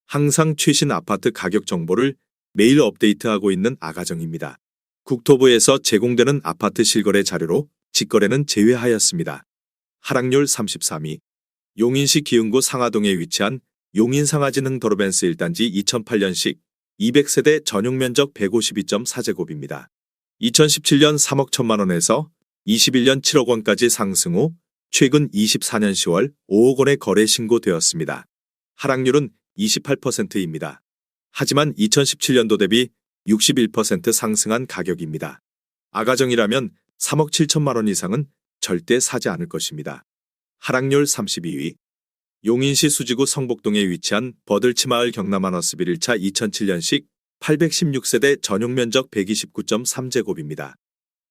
항상 최신 아파트 가격 정보를 매일 업데이트하고 있는 아가정입니다. 국토부에서 제공되는 아파트 실거래 자료로 직거래는 제외하였습니다. 하락률 33위. 용인시 기흥구 상하동에 위치한 용인상하진흥 도로벤스 1단지 2008년식 200세대 전용면적 152.4제곱입니다. 2017년 3억 1천만 원에서 21년 7억 원까지 상승 후 최근 24년 10월 5억 원에 거래 신고되었습니다. 하락률은 28%입니다. 하지만 2017년도 대비 61% 상승한 가격입니다. 아가정이라면 3억 7천만 원 이상은 절대 사지 않을 것입니다. 하락률 32위. 용인시 수지구 성복동에 위치한 버들치마을 경남하너스빌 1차 2007년식 816세대 전용면적 129.3제곱입니다.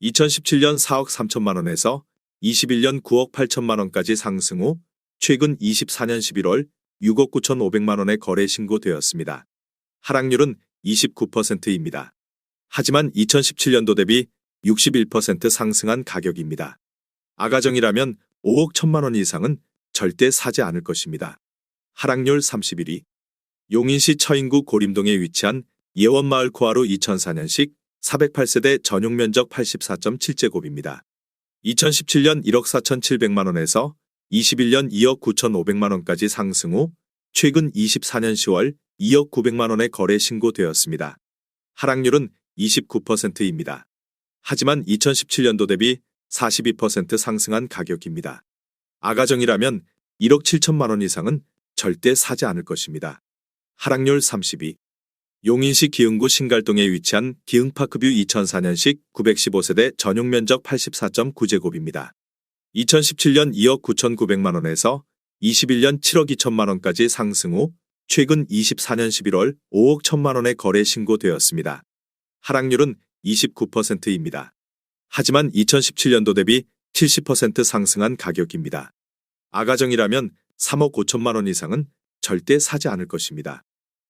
2017년 4억 3천만 원에서 21년 9억 8천만 원까지 상승 후 최근 24년 11월 6억 9천5백만 원에 거래 신고되었습니다. 하락률은 29%입니다. 하지만 2017년도 대비 61% 상승한 가격입니다. 아가정이라면 5억 1천만 원 이상은 절대 사지 않을 것입니다. 하락률 31위. 용인시 처인구 고림동에 위치한 예원마을 코하루 2004년식 408세대 전용면적 84.7제곱입니다. 2017년 1억 4천7백만 원에서 21년 2억 9천5백만 원까지 상승 후 최근 24년 10월 2억 9백만 원에 거래 신고되었습니다. 하락률은 29%입니다. 하지만 2017년도 대비 42% 상승한 가격입니다. 아가정이라면 1억 7천만 원 이상은 절대 사지 않을 것입니다. 하락률 30위. 용인시 기흥구 신갈동에 위치한 기흥파크뷰 2004년식 915세대 전용면적 84.9제곱입니다. 2017년 2억 9천9백만 원에서 21년 7억 2천만 원까지 상승 후 최근 24년 11월 5억 1천만 원에 거래 신고되었습니다. 하락률은 29%입니다. 하지만 2017년도 대비 70% 상승한 가격입니다. 아가정이라면 3억 5천만 원 이상은 절대 사지 않을 것입니다.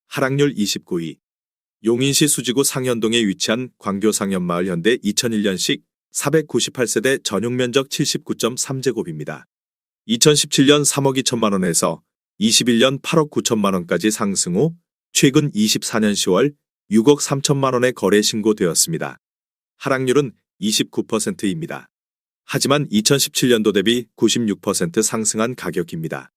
하락률 29위. 용인시 수지구 상현동에 위치한 광교상현마을 현대 2001년식 498세대 전용면적 79.3제곱입니다. 2017년 3억 2천만 원에서 21년 8억 9천만 원까지 상승 후 최근 24년 10월 6억 3천만 원에 거래 신고되었습니다. 하락률은 29%입니다. 하지만 2017년도 대비 96% 상승한 가격입니다.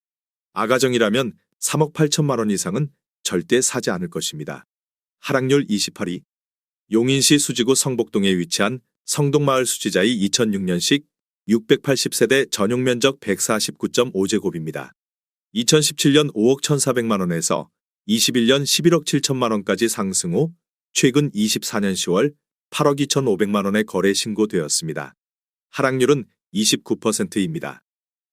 아가정이라면 3억 8천만 원 이상은 절대 사지 않을 것입니다. 하락률 28위. 용인시 수지구 성복동에 위치한 성동마을 수지자이 2006년식 680세대 전용면적 149.5제곱입니다. 2017년 5억 1,400만 원에서 21년 11억 7천만 원까지 상승 후 최근 24년 10월 8억 2,500만 원에 거래 신고되었습니다. 하락률은 29%입니다.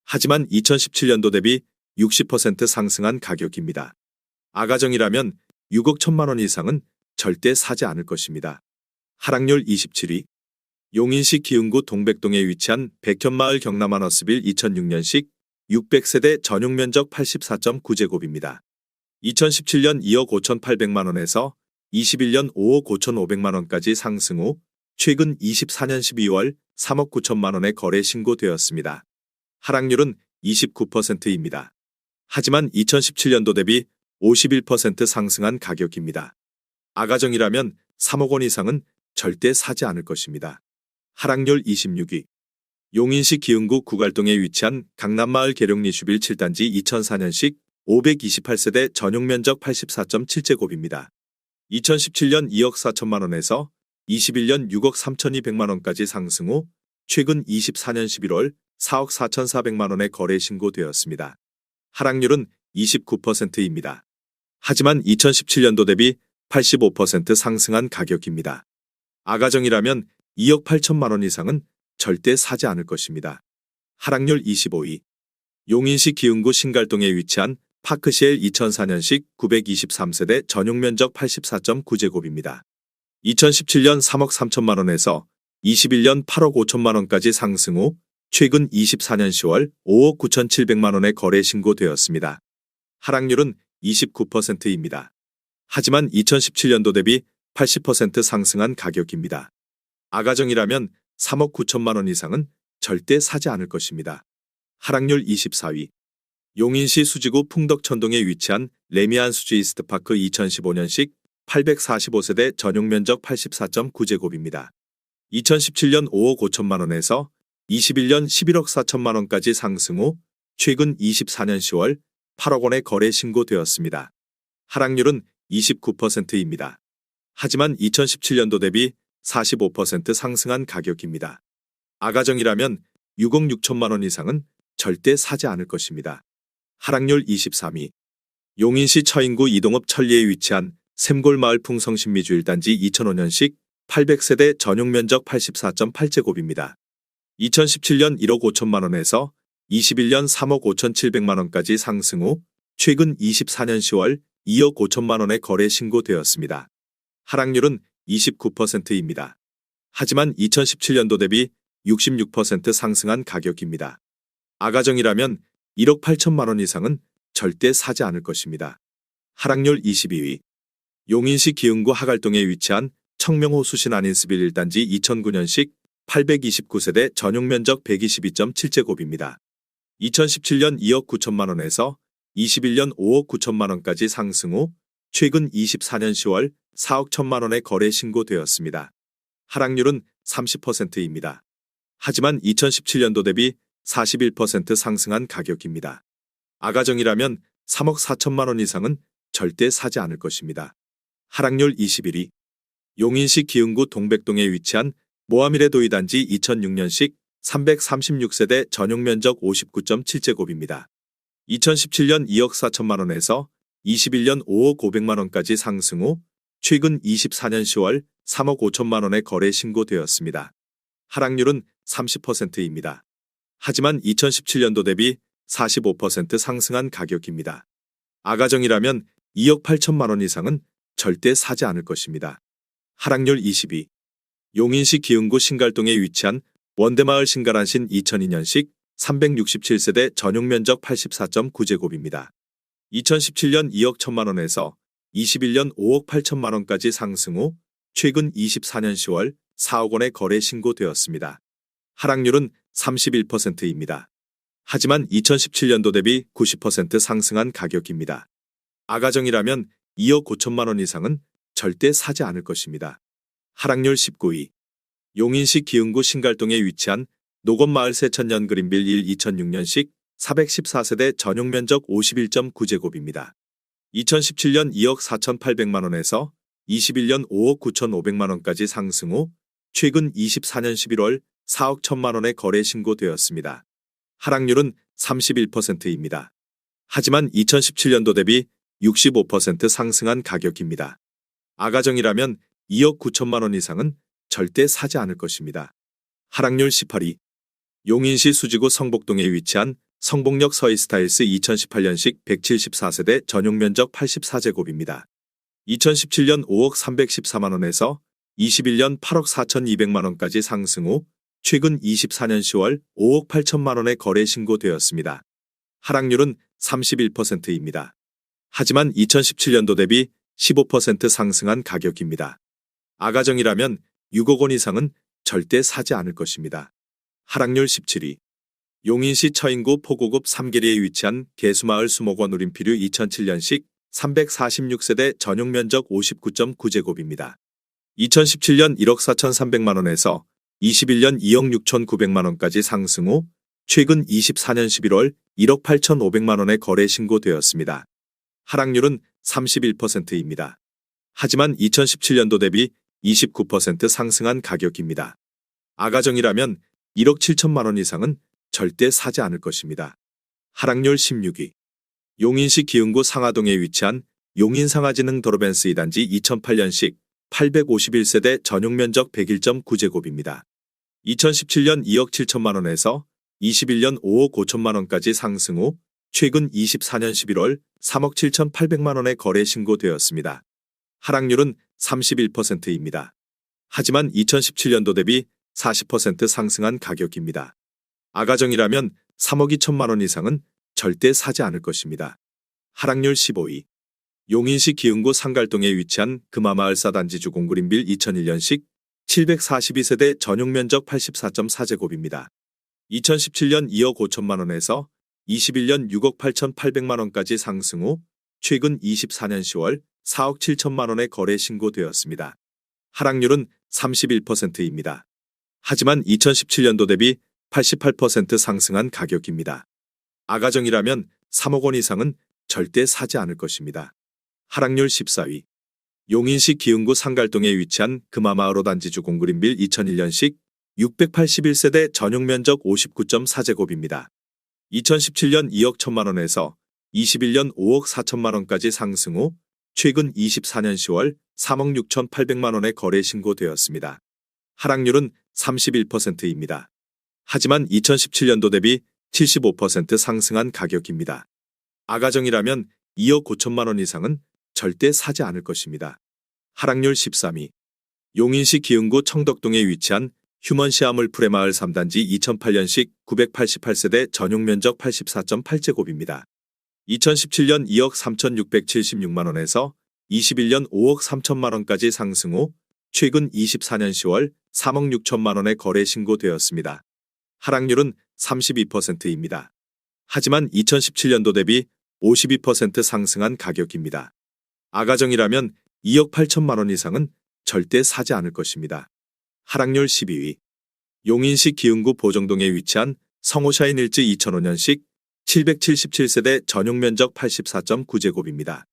하지만 2017년도 대비 60% 상승한 가격입니다. 아가정이라면 6억 1천만 원 이상은 절대 사지 않을 것입니다. 하락률 27위. 용인시 기흥구 동백동에 위치한 백현마을 경남하너스빌 2006년식 600세대 전용면적 84.9제곱입니다. 2017년 2억 5천8백만 원에서 21년 5억 5천5백만 원까지 상승 후 최근 24년 12월 3억 9천만 원에 거래 신고되었습니다. 하락률은 29%입니다. 하지만 2017년도 대비 51% 상승한 가격입니다. 아가정이라면 3억 원 이상은 절대 사지 않을 것입니다. 하락률 26위. 용인시 기흥구 구갈동에 위치한 강남마을 계룡리슈빌 7단지 2004년식 528세대 전용면적 84.7제곱입니다. 2017년 2억 4천만 원에서 21년 6억 3,200만 원까지 상승 후 최근 24년 11월 4억 4,400만 원에 거래 신고되었습니다. 하락률은 29%입니다. 하지만 2017년도 대비 85% 상승한 가격입니다. 아가정이라면 2억 8천만 원 이상은 절대 사지 않을 것입니다. 하락률 25위. 용인시 기흥구 신갈동에 위치한 파크시엘 2004년식 923세대 전용면적 84.9제곱입니다. 2017년 3억 3천만 원에서 21년 8억 5천만 원까지 상승 후 최근 24년 10월 5억 9천7백만 원에 거래 신고되었습니다. 하락률은 29%입니다. 하지만 2017년도 대비 80% 상승한 가격입니다. 아가정이라면 3억 9천만 원 이상은 절대 사지 않을 것입니다. 하락률 24위. 용인시 수지구 풍덕천동에 위치한 레미안 수지 이스트파크 2015년식 845세대 전용 면적 84.9제곱입니다. 2017년 5억 5천만 원에서 21년 11억 4천만 원까지 상승 후 최근 24년 10월 8억 원에 거래 신고되었습니다. 하락률은 29%입니다. 하지만 2017년도 대비 45% 상승한 가격입니다. 아가정이라면 6억 6천만 원 이상은 절대 사지 않을 것입니다. 하락률 23위. 용인시 처인구 이동읍 천리에 위치한 샘골마을 풍성신미주 1단지 2005년식 800세대 전용 면적 84.8제곱입니다. 2017년 1억 5천만 원에서 21년 3억 5천7백만 원까지 상승 후 최근 24년 10월 2억 5천만 원에 거래 신고되었습니다. 하락률은 29%입니다. 하지만 2017년도 대비 66% 상승한 가격입니다. 아가정이라면 1억 8천만 원 이상은 절대 사지 않을 것입니다. 하락률 22위. 용인시 기흥구 하갈동에 위치한 청명호 수신 안인스빌 1단지 2009년식 829세대 전용 면적 122.7제곱입니다. 2017년 2억 9천만 원에서 21년 5억 9천만 원까지 상승 후 최근 24년 10월 4억 1천만 원에 거래 신고되었습니다. 하락률은 30%입니다. 하지만 2017년도 대비 41% 상승한 가격입니다. 아가정이라면 3억 4천만 원 이상은 절대 사지 않을 것입니다. 하락률 21위. 용인시 기흥구 동백동에 위치한 모하미레 도이단지 2006년식 336세대 전용 면적 59.7제곱입니다. 2017년 2억 4천만 원에서 21년 5억 5백만 원까지 상승 후 최근 24년 10월 3억 5천만 원에 거래 신고되었습니다. 하락률은 30%입니다. 하지만 2017년도 대비 45% 상승한 가격입니다. 아가정이라면 2억 8천만 원 이상은 절대 사지 않을 것입니다. 하락률 22. 용인시 기흥구 신갈동에 위치한 원대마을 신갈안신 2002년식 367세대 전용 면적 84.9제곱입니다. 2017년 2억 1천만 원에서 21년 5억 8천만 원까지 상승 후 최근 24년 10월 4억 원에 거래 신고되었습니다. 하락률은 31%입니다. 하지만 2017년도 대비 90% 상승한 가격입니다. 아가정이라면 2억 5천만 원 이상은 절대 사지 않을 것입니다. 하락률 19위. 용인시 기흥구 신갈동에 위치한 노건마을 세천년 그린빌 1 2006년식 414세대 전용 면적 51.9제곱입니다. 2017년 2억 4,800만 원에서 21년 5억 9,500만 원까지 상승 후 최근 24년 11월 4억 1천만 원에 거래 신고되었습니다. 하락률은 31%입니다. 하지만 2017년도 대비 65% 상승한 가격입니다. 아가정이라면 2억 9천만 원 이상은 절대 사지 않을 것입니다. 하락률 18위. 용인시 수지구 성복동에 위치한 성복역 서이스타일스 2018년식 174세대 전용 면적 84제곱입니다. 2017년 5억 314만 원에서 21년 8억 4,200만 원까지 상승 후 최근 24년 10월 5억 8천만 원에 거래 신고되었습니다. 하락률은 31%입니다. 하지만 2017년도 대비 15% 상승한 가격입니다. 아가정이라면 6억 원 이상은 절대 사지 않을 것입니다. 하락률 17위. 용인시 처인구 포고급 삼계리에 위치한 개수마을 수목원 우림피류 2007년식 346세대 전용 면적 59.9제곱입니다. 2017년 1억 4,300만 원에서 21년 2억 6,900만 원까지 상승 후 최근 24년 11월 1억 8,500만 원에 거래 신고되었습니다. 하락률은 31%입니다. 하지만 2017년도 대비 29% 상승한 가격입니다. 아가정이라면 1억 7천만 원 이상은 절대 사지 않을 것입니다. 하락률 16위. 용인시 기흥구 상하동에 위치한 용인상하지능 도로벤스 2단지 2008년식 851세대 전용 면적 101.9제곱입니다. 2017년 2억 7천만 원에서 21년 5억 5천만 원까지 상승 후 최근 24년 11월 3억 7,800만 원에 거래 신고되었습니다. 하락률은 31%입니다. 하지만 2017년도 대비 40% 상승한 가격입니다. 아가정이라면 3억 2천만 원 이상은 절대 사지 않을 것입니다. 하락률 15위. 용인시 기흥구 상갈동에 위치한 금화마을 사단지주 공구린빌 2001년식 742세대 전용 면적 84.4제곱입니다. 2017년 2억 5천만 원에서 21년 6억 8,800만 원까지 상승 후 최근 24년 10월 4억 7천만 원의 거래 신고되었습니다. 하락률은 31%입니다. 하지만 2017년도 대비 88% 상승한 가격입니다. 아가정이라면 3억 원 이상은 절대 사지 않을 것입니다. 하락률 14위. 용인시 기흥구 상갈동에 위치한 금화마을 단지주 공그린빌 2001년식 681세대 전용 면적 59.4제곱입니다. 2017년 2억 1천만 원에서 21년 5억 4천만 원까지 상승 후 최근 24년 10월 3억 6,800만 원의 거래 신고되었습니다. 하락률은 31%입니다. 하지만 2017년도 대비 75% 상승한 가격입니다. 아가정이라면 2억 5천만 원 이상은 절대 사지 않을 것입니다. 하락률 13위. 용인시 기흥구 청덕동에 위치한 휴먼시아물 프레마을 3단지 2008년식 988세대 전용 면적 84.8제곱입니다. 2017년 2억 3,676만 원에서 21년 5억 3천만 원까지 상승 후 최근 24년 10월 3억 6천만 원의 거래 신고되었습니다. 하락률은 32%입니다. 하지만 2017년도 대비 52% 상승한 가격입니다. 아가정이라면 2억 8천만 원 이상은 절대 사지 않을 것입니다. 하락률 12위. 용인시 기흥구 보정동에 위치한 성호샤인 1지 2005년식 777세대 전용 면적 84.9제곱입니다.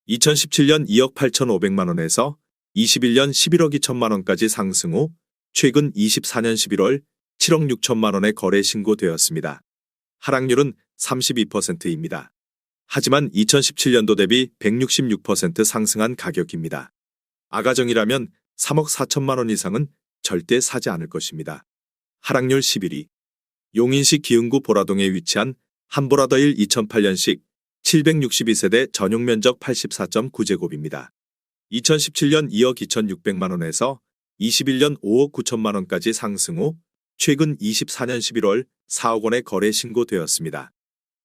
2017년 2억 8,500만 원에서 21년 11억 2천만 원까지 상승 후 최근 24년 11월 7억 6천만 원의 거래 신고되었습니다. 하락률은 32%입니다. 하지만 2017년도 대비 166% 상승한 가격입니다. 아가정이라면 3억 4천만 원 이상은 절대 사지 않을 것입니다. 하락률 11위. 용인시 기흥구 보라동에 위치한 한보라더일 2008년식 762세대 전용 면적 84.9제곱입니다. 2017년 2억 2,600만 원에서 21년 5억 9천만 원까지 상승 후 최근 24년 11월 4억 원의 거래 신고되었습니다.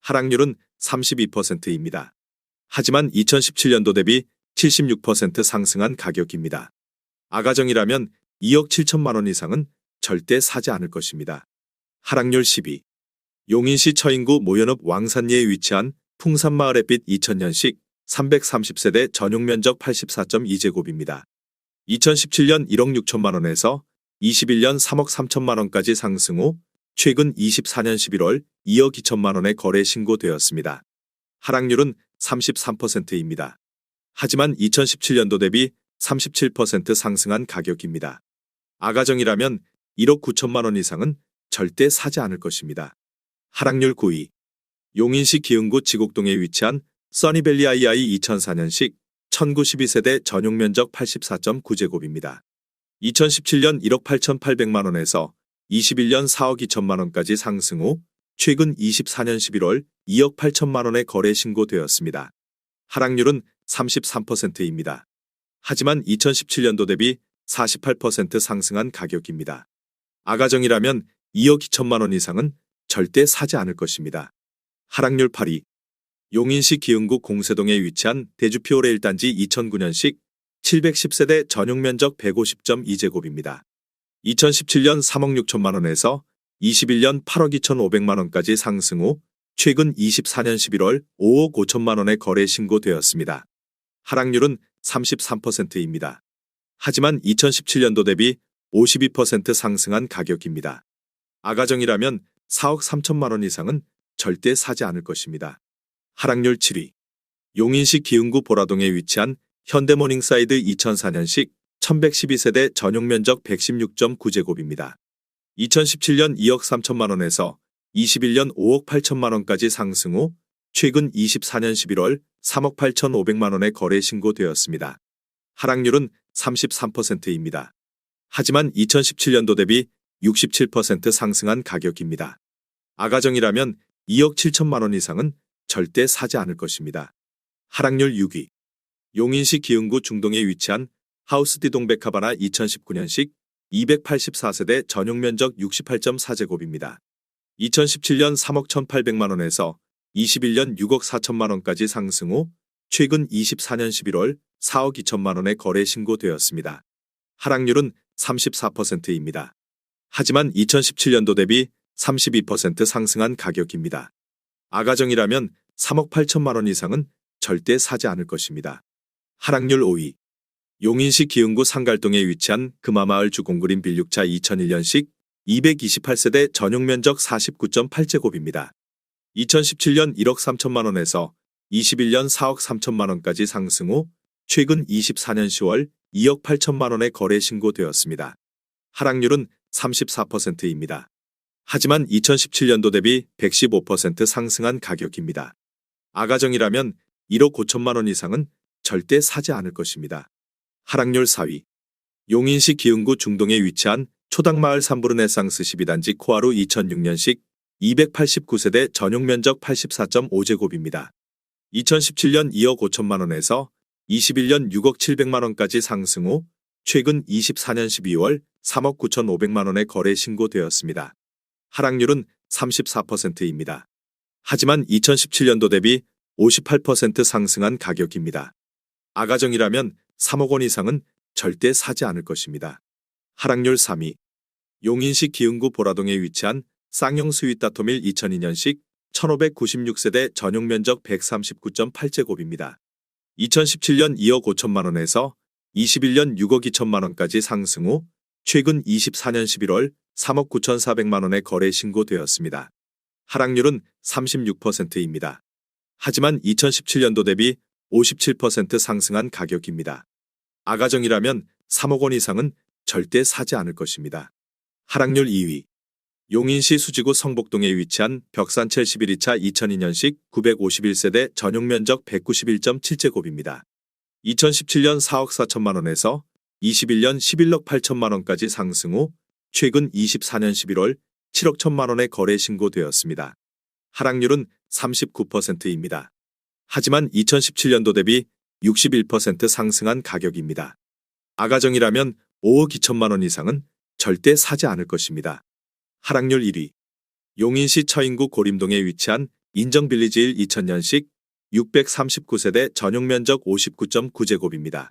하락률은 32%입니다. 하지만 2017년도 대비 76% 상승한 가격입니다. 아가정이라면 2억 7천만 원 이상은 절대 사지 않을 것입니다. 하락률 10위. 용인시 처인구 모연읍 왕산리에 위치한 풍산마을 햇빛 2000년식 330세대 전용 면적 84.2제곱입니다. 2017년 1억 6천만 원에서 21년 3억 3천만 원까지 상승 후 최근 24년 11월 2억 2천만 원의 거래 신고되었습니다. 하락률은 33%입니다. 하지만 2017년도 대비 37% 상승한 가격입니다. 아가정이라면 1억 9천만 원 이상은 절대 사지 않을 것입니다. 하락률 9위. 용인시 기흥구 지곡동에 위치한 써니밸리 II 2004년식 1092세대 전용 면적 84.9제곱입니다. 2017년 1억 8,800만 원에서 21년 4억 2천만 원까지 상승 후 최근 24년 11월 2억 8천만 원의 거래 신고되었습니다. 하락률은 33%입니다. 하지만 2017년도 대비 48% 상승한 가격입니다. 아가정이라면 2억 2천만 원 이상은 절대 사지 않을 것입니다. 하락률 8위. 용인시 기흥구 공세동에 위치한 대주피오레 1단지 2009년식 710세대 전용 면적 150.2제곱입니다. 2017년 3억 6천만 원에서 21년 8억 2,500만 원까지 상승 후 최근 24년 11월 5억 5천만 원의 거래 신고되었습니다. 하락률은 33%입니다. 하지만 2017년도 대비 52% 상승한 가격입니다. 아가정이라면 4억 3천만 원 이상은 절대 사지 않을 것입니다. 하락률 7위. 용인시 기흥구 보라동에 위치한 현대모닝사이드 2004년식 1112세대 전용 면적 116.9제곱입니다. 2017년 2억 3천만 원에서 21년 5억 8천만 원까지 상승 후 최근 24년 11월 3억 8,500만 원의 거래 신고되었습니다. 하락률은 33%입니다. 하지만 2017년도 대비 67% 상승한 가격입니다. 아가정이라면 2억 7천만 원 이상은 절대 사지 않을 것입니다. 하락률 6위. 용인시 기흥구 중동에 위치한 하우스디동백하바나 2019년식 284세대 전용 면적 68.4제곱입니다. 2017년 3억 1,800만 원에서 21년 6억 4천만 원까지 상승 후 최근 24년 11월 4억 2천만 원의 거래 신고되었습니다. 하락률은 34%입니다. 하지만 2017년도 대비 32% 상승한 가격입니다. 아가정이라면 3억 8천만 원 이상은 절대 사지 않을 것입니다. 하락률 5위. 용인시 기흥구 상갈동에 위치한 금화마을 주공그린 빌육차 2001년식 228세대 전용면적 49.8제곱입니다. 2017년 1억 3천만 원에서 21년 4억 3천만 원까지 상승 후 최근 24년 10월 2억 8천만 원에 거래 신고되었습니다. 하락률은 34%입니다. 하지만 2017년도 대비 115% 상승한 가격입니다. 아가정이라면 1억 5천만 원 이상은 절대 사지 않을 것입니다. 하락률 4위. 용인시 기흥구 중동에 위치한 초당마을 삼부르네상스 12단지 코하루 2006년식 289세대 전용면적 84.5제곱입니다. 2017년 2억 5천만 원에서 21년 6억 7백만 원까지 상승 후 최근 24년 12월 3억 9천5백만 원에 거래 신고되었습니다. 하락률은 34%입니다. 하지만 2017년도 대비 58% 상승한 가격입니다. 아가정이라면 3억 원 이상은 절대 사지 않을 것입니다. 하락률 3위. 용인시 기흥구 보라동에 위치한 쌍용 스위타토밀 2002년식 1596세대 전용면적 139.8제곱입니다. 2017년 2억 5천만 원에서 21년 6억 2천만 원까지 상승 후 최근 24년 11월 3억 9천4백만 원에 거래 신고되었습니다. 하락률은 36%입니다. 하지만 2017년도 대비 57% 상승한 가격입니다. 아가정이라면 3억 원 이상은 절대 사지 않을 것입니다. 하락률 2위. 용인시 수지구 성복동에 위치한 벽산철 11호차 2002년식 951세대 전용면적 191.7제곱입니다. 2017년 4억 4천만 원에서 21년 11억 8천만 원까지 상승 후 최근 24년 11월 7억 1천만 원에 거래 신고되었습니다. 하락률은 39%입니다. 하지만 2017년도 대비 61% 상승한 가격입니다. 아가정이라면 5억 2천만 원 이상은 절대 사지 않을 것입니다. 하락률 1위. 용인시 처인구 고림동에 위치한 인정빌리지 1 2000년식 639세대 전용면적 59.9제곱입니다.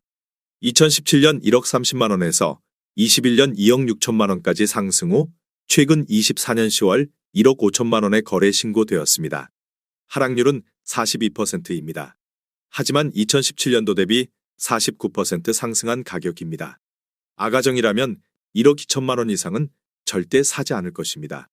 2017년 1억 30만 원에서 21년 2억 6천만 원까지 상승 후 최근 24년 10월 1억 5천만 원에 거래 신고되었습니다. 하락률은 42%입니다. 하지만 2017년도 대비 49% 상승한 가격입니다. 아가정이라면 1억 2천만 원 이상은 절대 사지 않을 것입니다.